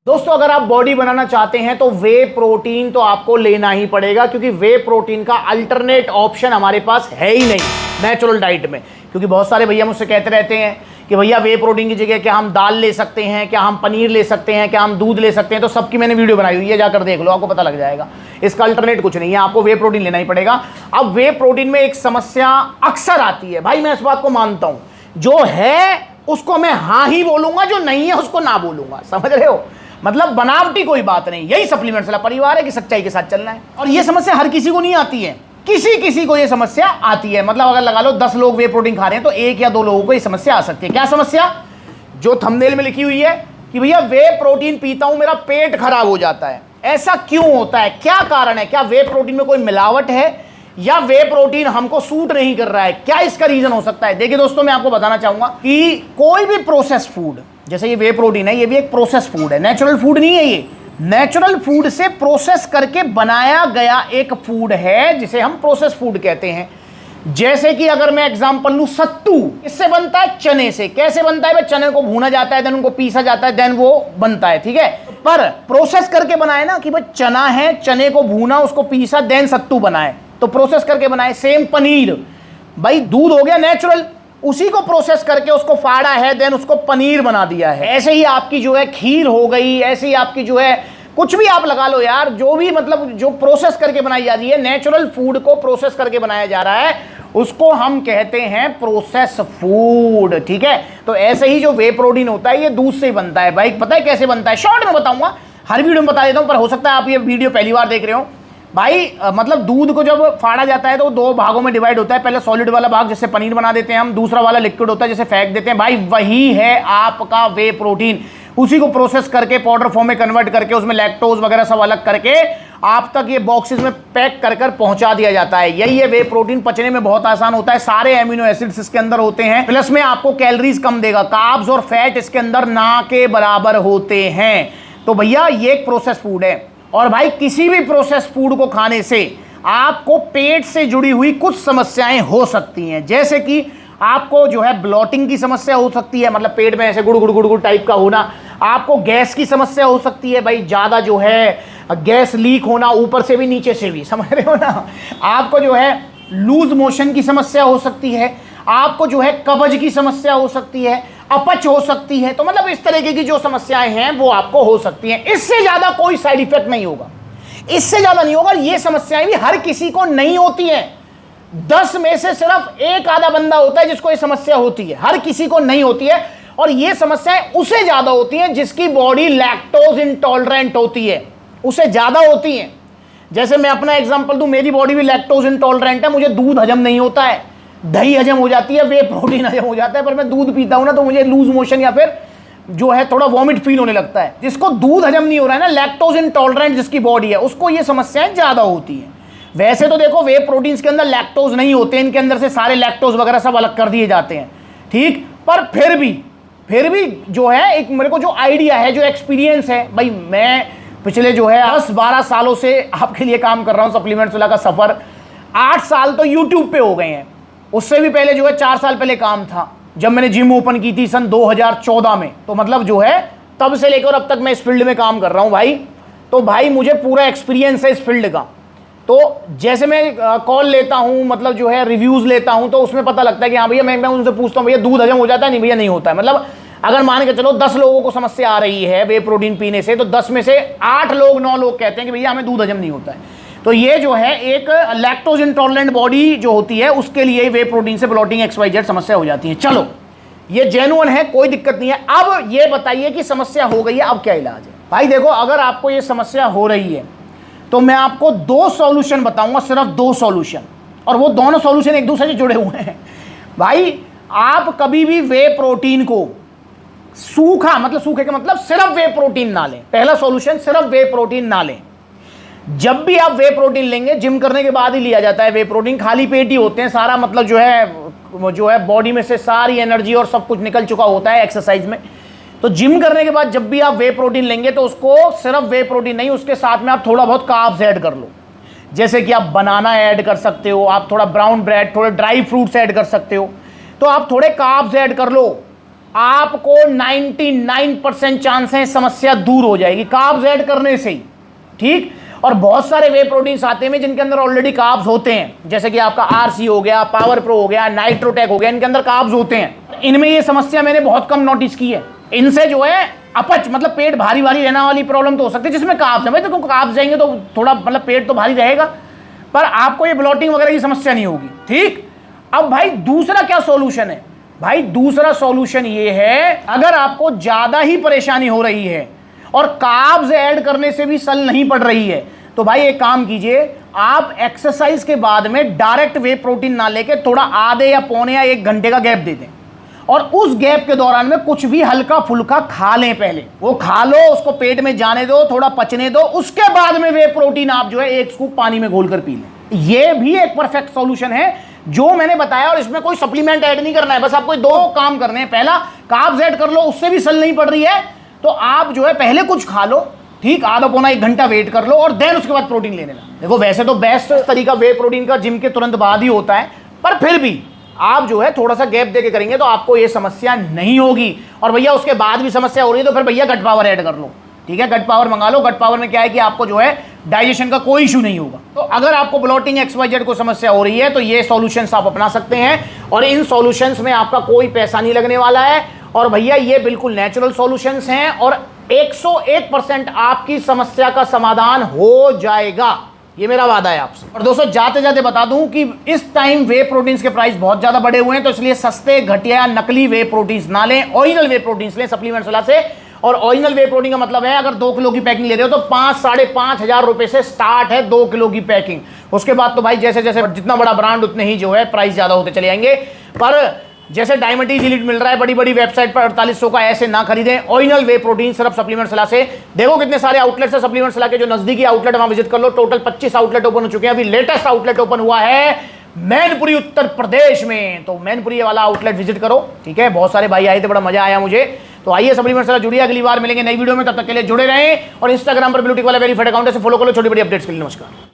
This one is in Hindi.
दोस्तों अगर आप बॉडी बनाना चाहते हैं तो वे प्रोटीन तो आपको लेना ही पड़ेगा, क्योंकि वे प्रोटीन का अल्टरनेट ऑप्शन हमारे पास है ही नहीं नेचुरल डाइट में। क्योंकि बहुत सारे भैया मुझसे कहते रहते हैं कि भैया वे प्रोटीन की जगह क्या हम दाल ले सकते हैं, क्या हम पनीर ले सकते हैं, क्या हम दूध ले सकते हैं। तो सबकी मैंने वीडियो बनाई हुई है, जाकर देख लो, आपको पता लग जाएगा। इसका अल्टरनेट कुछ नहीं है, आपको वे प्रोटीन लेना ही पड़ेगा। अब वे प्रोटीन में एक समस्या अक्सर आती है, भाई मैं इस बात को मानता हूं, जो है उसको मैं हाँ ही बोलूंगा, जो नहीं है उसको ना बोलूंगा, समझ रहे हो। मतलब बनावटी कोई बात नहीं, यही सप्लीमेंट्स वाला परिवार है कि सच्चाई के साथ चलना है। और ये समस्या हर किसी को नहीं आती है, किसी किसी को ये समस्या आती है। मतलब अगर लगा लो 10 लोग वे प्रोटीन खा रहे हैं तो 1 या 2 लोगों को ये समस्या आ सकती है। क्या समस्या? जो थंबनेल में लिखी हुई है कि भैया वे प्रोटीन पीता हूं मेरा पेट खराब हो जाता है। ऐसा क्यों होता है, क्या कारण है? क्या वे प्रोटीन में कोई मिलावट है या वे प्रोटीन हमको सूट नहीं कर रहा है? क्या इसका रीजन हो सकता है? देखिए दोस्तों, मैं आपको बताना चाहूंगा कि कोई भी प्रोसेस फूड, जैसे ये वे प्रोटीन है, ये भी एक प्रोसेस फूड है, नेचुरल फूड नहीं है। ये नेचुरल फूड से प्रोसेस करके बनाया गया एक फूड है जिसे हम प्रोसेस फूड कहते हैं। जैसे कि अगर मैं एग्जांपल लूं, सत्तू इससे बनता है चने से। कैसे बनता है भाई? चने को भूना जाता है, देन उनको पीसा जाता है, देन वो बनता है, ठीक है। पर प्रोसेस करके बनाए ना कि भाई चना है, चने को भूना, उसको पीसा, देन सत्तू बनाए, तो प्रोसेस करके बनाए। सेम पनीर, भाई दूध हो गया नेचुरल, उसी को प्रोसेस करके उसको फाड़ा है, देन उसको पनीर बना दिया है। ऐसे ही आपकी जो है खीर हो गई, ऐसे ही आपकी जो है कुछ भी आप लगा लो यार, जो भी मतलब जो प्रोसेस करके बनाई जा रही है, नेचुरल फूड को प्रोसेस करके बनाया जा रहा है, उसको हम कहते हैं प्रोसेस फूड, ठीक है। तो ऐसे ही जो वे प्रोटीन होता है ये दूध से ही बनता है। भाई पता है कैसे बनता है? शॉर्ट में बताऊंगा, हर वीडियो में बता देता हूं, पर हो सकता है आप ये वीडियो पहली बार देख रहे हो। भाई मतलब दूध को जब फाड़ा जाता है तो 2 भागों में डिवाइड होता है। पहले सॉलिड वाला भाग जिससे पनीर बना देते हैं हम, दूसरा वाला लिक्विड होता है जिसे फेंक देते हैं। भाई वही है आपका वे प्रोटीन। उसी को प्रोसेस करके पाउडर फॉर्म में कन्वर्ट करके उसमें लैक्टोज वगैरह सब अलग करके आप तक ये बॉक्सेस में पैक कर कर पहुंचा दिया जाता है। यही है वे प्रोटीन। पचने में बहुत आसान होता है, सारे एमिनो एसिड्स इसके अंदर होते हैं, प्लस में आपको कैलोरीज कम देगा। कार्ब्स और फैट इसके अंदर ना के बराबर होते हैं। तो भैया ये एक प्रोसेस फूड है। और भाई किसी भी प्रोसेस फूड को खाने से आपको पेट से जुड़ी हुई कुछ समस्याएं हो सकती हैं। जैसे कि आपको जो है ब्लॉटिंग की समस्या हो सकती है, मतलब पेट में ऐसे गुड़ गुड़ गुड़ गुड़ टाइप का होना। आपको गैस की समस्या हो सकती है, भाई ज़्यादा जो है गैस लीक होना, ऊपर से भी नीचे से भी, समझ रहे हो ना। आपको जो है लूज मोशन की समस्या हो सकती है, आपको जो है कब्ज की समस्या हो सकती है, अपच हो सकती है। तो मतलब इस तरीके की जो समस्याएं हैं वो आपको हो सकती हैं। इससे ज़्यादा कोई साइड इफेक्ट नहीं होगा, इससे ज़्यादा नहीं होगा। ये समस्याएं भी हर किसी को नहीं होती हैं। 10 में से सिर्फ 1 आधा बंदा होता है जिसको ये समस्या होती है, हर किसी को नहीं होती है। और ये समस्याएं उसे ज़्यादा होती हैं जिसकी बॉडी लैक्टोज इंटॉलरेंट होती है, उसे ज़्यादा होती हैं। जैसे मैं अपना एग्जाम्पल दूं, मेरी बॉडी भी लैक्टोज इंटॉलरेंट है, मुझे दूध हजम नहीं होता है, दही हजम हो जाती है, वे प्रोटीन हजम हो जाता है। पर मैं दूध पीता हूं ना तो मुझे लूज मोशन या फिर जो है थोड़ा वॉमिट फील होने लगता है। जिसको दूध हजम नहीं हो रहा है ना, लैक्टोज इंटॉलरेंट जिसकी बॉडी है, उसको ये समस्याएं ज़्यादा होती हैं। वैसे तो देखो वे प्रोटीन्स के अंदर लैक्टोज नहीं होते, इनके अंदर से सारे लैक्टोज वगैरह सब अलग कर दिए जाते हैं, ठीक। पर फिर भी जो है एक मेरे को जो आइडिया है, जो एक्सपीरियंस है, भाई मैं पिछले जो है 10-12 सालों से आपके लिए काम कर रहा हूँ। सप्लीमेंट्स वाला का सफ़र 8 साल तो यूट्यूब पे हो गए हैं। उससे भी पहले जो है 4 साल पहले काम था, जब मैंने जिम ओपन की थी सन 2014 में। तो मतलब जो है तब से लेकर अब तक मैं इस फील्ड में काम कर रहा हूँ भाई। तो भाई मुझे पूरा एक्सपीरियंस है इस फील्ड का। तो जैसे मैं कॉल लेता हूँ, मतलब जो है रिव्यूज़ लेता हूँ, तो उसमें पता लगता है कि हाँ भैया, मैं उनसे पूछता हूँ भैया दूध हजम हो जाता है? नहीं भैया नहीं होता है। मतलब अगर मान के चलो 10 लोगों को समस्या आ रही है वे प्रोटीन पीने से, तो 10 में से 8 लोग 9 लोग कहते हैं कि भैया हमें दूध हजम नहीं होता है। तो ये जो है एक लैक्टोज इंटॉलरेंट बॉडी जो होती है उसके लिए वे प्रोटीन से ब्लॉटिंग XYZ समस्या हो जाती है। चलो ये जेन्युइन है, कोई दिक्कत नहीं है। अब ये बताइए कि समस्या हो गई है, अब क्या इलाज है? भाई देखो, अगर आपको ये समस्या हो रही है तो मैं आपको 2 सॉल्यूशन बताऊंगा, सिर्फ 2 सॉल्यूशन, और वो दोनों सॉल्यूशन एक दूसरे से जुड़े हुए हैं। भाई आप कभी भी वे प्रोटीन को सूखा, मतलब सूखे का मतलब सिर्फ वे प्रोटीन ना लें। पहला सॉल्यूशन, सिर्फ वे प्रोटीन ना लें। जब भी आप वे प्रोटीन लेंगे, जिम करने के बाद ही लिया जाता है वे प्रोटीन, खाली पेट ही होते हैं, सारा मतलब जो है बॉडी में से सारी एनर्जी और सब कुछ निकल चुका होता है एक्सरसाइज में। तो जिम करने के बाद जब भी आप वे प्रोटीन लेंगे तो उसको सिर्फ वे प्रोटीन नहीं, उसके साथ में आप थोड़ा बहुत कार्ब्स ऐड कर लो। जैसे कि आप बनाना ऐड कर सकते हो, आप थोड़ा ब्राउन ब्रेड, थोड़े ड्राई फ्रूट्स ऐड कर सकते हो। तो आप थोड़े कार्ब्स ऐड कर लो, आपको 99% चांस है समस्या दूर हो जाएगी कार्ब्स ऐड करने से ही, ठीक। और बहुत सारे वे प्रोटीन्स आते हैं जिनके अंदर ऑलरेडी कार्ब्स होते हैं, जैसे कि आपका आरसी हो गया, पावर प्रो हो गया, नाइट्रोटेक हो गया, इनके अंदर कार्ब्स होते हैं। इनमें ये समस्या मैंने बहुत कम नोटिस की है। इनसे जो है अपच मतलब पेट भारी भारी रहने वाली प्रॉब्लम तो हो सकती है जिसमें कार्ब्स है। भाई देखो कार्ब्स जाएंगे तो थोड़ा मतलब पेट तो भारी रहेगा, पर आपको ये ब्लोटिंग वगैरह की समस्या नहीं होगी, ठीक। अब भाई दूसरा क्या सॉल्यूशन है? भाई दूसरा सॉल्यूशन ये है, अगर आपको ज्यादा ही परेशानी हो रही है और कार्ब्स ऐड करने से भी सल नहीं पड़ रही है, तो भाई एक काम कीजिए, आप एक्सरसाइज के बाद में डायरेक्ट वे प्रोटीन ना लेके थोड़ा आधे या पौने या 1 घंटे का गैप दे दें, और उस गैप के दौरान में कुछ भी हल्का फुल्का खा लें। पहले वो खा लो, उसको पेट में जाने दो, थोड़ा पचने दो, उसके बाद में वे प्रोटीन आप जो है 1 स्कूप पानी में घोल कर पी लें। ये भी एक परफेक्ट सॉल्यूशन है जो मैंने बताया, और इसमें कोई सप्लीमेंट ऐड नहीं करना है, बस आपको 2 काम करने हैं। पहला, कार्ब्स ऐड कर लो, उससे भी सल नहीं पड़ रही है तो आप जो है पहले कुछ खा लो, ठीक, आधा पौना 1 घंटा वेट कर लो और देन उसके बाद प्रोटीन लेने ला। देखो वैसे तो बेस्ट तरीका वे प्रोटीन का जिम के तुरंत बाद ही होता है, पर फिर भी आप जो है थोड़ा सा गैप देके करेंगे तो आपको ये समस्या नहीं होगी। और भैया उसके बाद भी समस्या हो रही है तो फिर भैया गट पावर ऐड कर लो, ठीक है, गट पावर मंगा लो। गट पावर में क्या है कि आपको जो है डाइजेशन का कोई इशू नहीं होगा। तो अगर आपको ब्लोटिंग XYZ को समस्या हो रही है तो ये सॉल्यूशंस आप अपना सकते हैं, और इन सॉल्यूशंस में आपका कोई पैसा नहीं लगने वाला है। और भैया ये बिल्कुल नेचुरल सॉल्यूशंस हैं और 101% आपकी समस्या का समाधान हो जाएगा, ये मेरा वादा है आपसे। और दोस्तों जाते जाते बता दूं कि इस टाइम वे प्रोटीन्स के प्राइस बहुत ज्यादा बढ़े हुए हैं, तो इसलिए सस्ते घटिया नकली वे प्रोटीन्स ना लें, ओरिजिनल वे प्रोटीन्स लें सप्लीमेंट्स वाला से। और ओरिजिनल वे प्रोटीन का मतलब है, अगर 2 किलो की पैकिंग ले रहे हो तो 5-5.5 हजार रुपए से स्टार्ट है 2 किलो की पैकिंग। उसके बाद तो भाई जैसे जैसे जितना बड़ा ब्रांड उतने ही जो है प्राइस ज्यादा होते चले जाएंगे। पर जैसे डायमंडीज एलीट मिल रहा है बड़ी बड़ी वेबसाइट पर 4800 का, ऐसे ना खरीदें। ओरिजिनल वे प्रोटीन सिर्फ सप्लीमेंट सलाह से। देखो कितने सारे आउटलेट्स है सप्लीमेंट सलाह के, जो नजदीकी आउटलेट वहां विजिट कर लो। टोटल 25 आउटलेट ओपन हो चुके हैं, अभी लेटेस्ट आउटलेट ओपन हुआ है मैनपुरी उत्तर प्रदेश में, तो मैनपुरी वाला आउटलेट विजिट करो, ठीक है। बहुत सारे भाई आए थे, बड़ा मजा आया मुझे। तो आइए सप्लीमेंट सलाह जुड़िए, अगली बार मिलेंगे नई वीडियो में, तब तक के लिए जुड़े रहें और इंस्टाग्राम पर ब्लूटिक वाला वेरीफाइड अकाउंट है, फॉलो करो छोटी बड़ी अपडेट्स के लिए। नमस्कार।